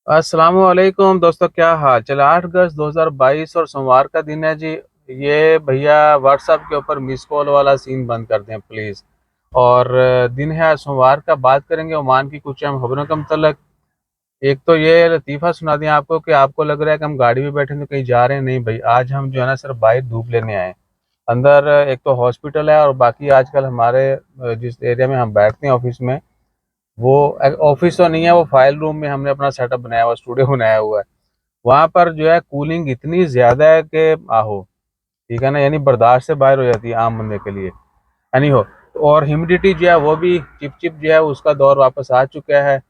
अस्सलामुअलैकुम दोस्तों, क्या हाल चल। 8 अगस्त 2022 और सोमवार का दिन है जी। ये भैया व्हाट्सएप के ऊपर मिस कॉल वाला सीन बंद कर दें प्लीज़। और दिन है आज सोमवार का, बात करेंगे ओमान की कुछ अहम खबरों का मतलब। एक तो ये लतीफ़ा सुना दें आपको कि आपको लग रहा है कि हम गाड़ी में बैठे हैं तो कहीं जा रहे हैं। नहीं भाई, आज हम जो है ना सिर्फ बाहर धूप लेने आए हैं। अंदर एक तो हॉस्पिटल है और बाकी आजकल हमारे जिस एरिया में हम बैठते हैं ऑफिस में, वो ऑफिस तो नहीं है, वो फाइल रूम में हमने अपना सेटअप बनाया हुआ, स्टूडियो बनाया हुआ है। वहाँ पर जो है कूलिंग इतनी ज़्यादा है कि आहो, ठीक है ना, यानी बर्दाश्त से बाहर हो जाती है आम बंदे के लिए। यानी हो। और ह्यूमिडिटी जो है वो भी चिप चिप जो है उसका दौर वापस आ चुका है।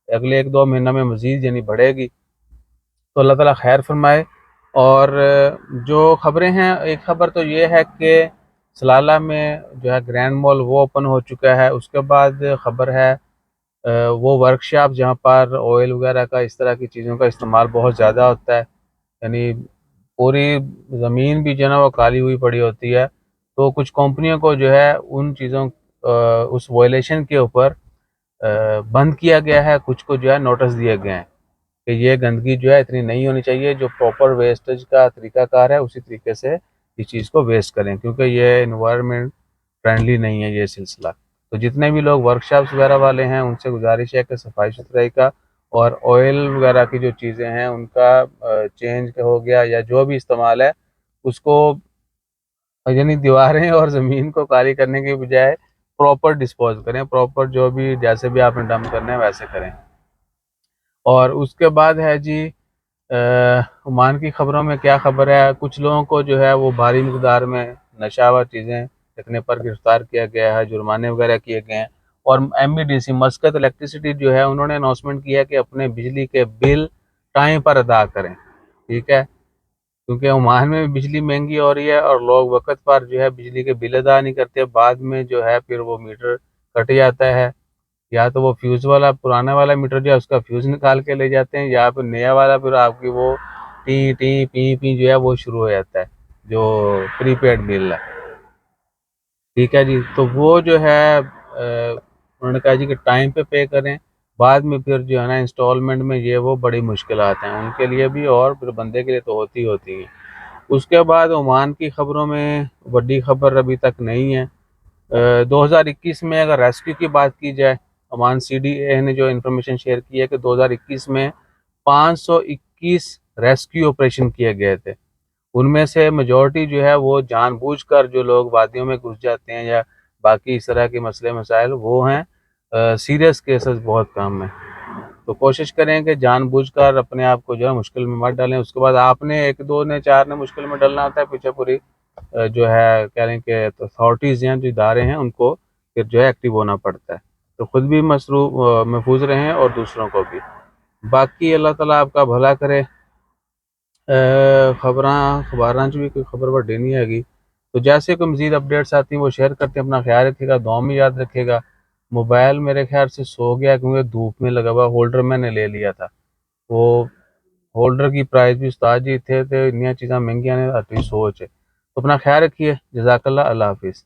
अगले 1-2 महीनों में मजीद यानी बढ़ेगी। तो अल्लाह ताला खैर फरमाए। और जो खबरें हैं, एक खबर तो ये है कि सलाला में जो है ग्रैंड मॉल वो ओपन हो चुका है। उसके बाद खबर है वो वर्कशॉप जहाँ पर ऑयल वगैरह का, इस तरह की चीज़ों का इस्तेमाल बहुत ज़्यादा होता है। यानी पूरी ज़मीन भी जो है ना वो काली हुई पड़ी होती है। तो कुछ कंपनियों को जो है उन चीज़ों उस वायलेशन के ऊपर बंद किया गया है, कुछ को जो है नोटिस दिए गए हैं कि ये गंदगी जो है इतनी नहीं होनी चाहिए। जो प्रॉपर वेस्टेज का तरीकाकार है उसी तरीके से इस चीज़ को वेस्ट करें, क्योंकि ये इन्वायरमेंट फ्रेंडली नहीं है ये सिलसिला। तो जितने भी लोग वर्कशॉप्स वगैरह वाले हैं उनसे गुजारिश है कि सफाई सुथराई का और ऑयल वगैरह की जो चीज़ें हैं उनका चेंज हो गया या जो भी इस्तेमाल है उसको, यानी दीवारें और ज़मीन को काली करने की बजाय प्रॉपर डिस्पोज करें। प्रॉपर जो भी जैसे भी आपने डंप करना है वैसे करें। और उसके बाद है जी ओमान की ख़बरों में क्या ख़बर है। कुछ लोगों को जो है वो भारी मिक़दार में नशावर चीज़ें रखने पर गिरफ़्तार किया गया है, जुर्माने वगैरह किए गए हैं। और एमईडीसी मस्कत इलेक्ट्रिसिटी जो है उन्होंने अनाउंसमेंट किया कि अपने बिजली के बिल टाइम पर अदा करें, ठीक है। क्योंकि ओमान में भी बिजली महंगी हो रही है और लोग वक़्त पर जो है बिजली के बिल अदा नहीं करते। बाद में जो है फिर वो मीटर कट जाता है, या तो वो फ्यूज़ वाला पुराना वाला मीटर जो है उसका फ्यूज़ निकाल के ले जाते हैं, या फिर नया वाला फिर आपकी वो टी टी पी पी जो है वो शुरू हो जाता है, जो प्रीपेड बिल है। ठीक है जी, तो वो जो है उन्होंने कहा जी कि टाइम पे पे करें। बाद में फिर जो है ना इंस्टॉलमेंट में ये वो बड़ी मुश्किलात हैं उनके लिए भी और फिर बंदे के लिए तो होती होती हैं। उसके बाद ओमान की खबरों में बड़ी खबर अभी तक नहीं है। 2021 में अगर रेस्क्यू की बात की जाए, ओमान सीडीए ने जो इन्फॉर्मेशन शेयर की है कि 2021 में 521 रेस्क्यू ऑपरेशन किए गए थे। उनमें से मेजॉरिटी जो है वो जानबूझकर जो लोग वादियों में घुस जाते हैं या बाकी इस तरह के मसले मसाइल वो हैं। सीरियस केसेस बहुत कम हैं। तो कोशिश करें कि जानबूझकर अपने आप को जो है मुश्किल में मत डालें। उसके बाद आपने एक दो ने चार ने मुश्किल में डालना होता है, पीछे पूरी जो है कह रहे हैं कि अथॉरिटीज़ हैं, जो इदारे हैं, उनको फिर जो है एक्टिव होना पड़ता है। तो ख़ुद भी महफूज रहें और दूसरों को भी। बाकी अल्लाह ताला आपका भला करे। खबरां अखबारां च भी कोई खबर वड्डी नहीं हैगी। तो जैसे कोई मज़ीद अपडेट्स आती हैं वो शेयर करते हैं। अपना ख्याल रखिएगा, दुआ में याद रखिएगा। मोबाइल मेरे ख्याल से सो गया क्योंकि धूप में लगा हुआ। होल्डर मैंने ले लिया था, वो होल्डर की प्राइस भी उस्ताद जी थे तो इतनी चीज़ां महंगियां ने अपनी सोच है। तो अपना ख्याल रखिए। जज़ाकल्लाह, अल्लाह हाफिज़।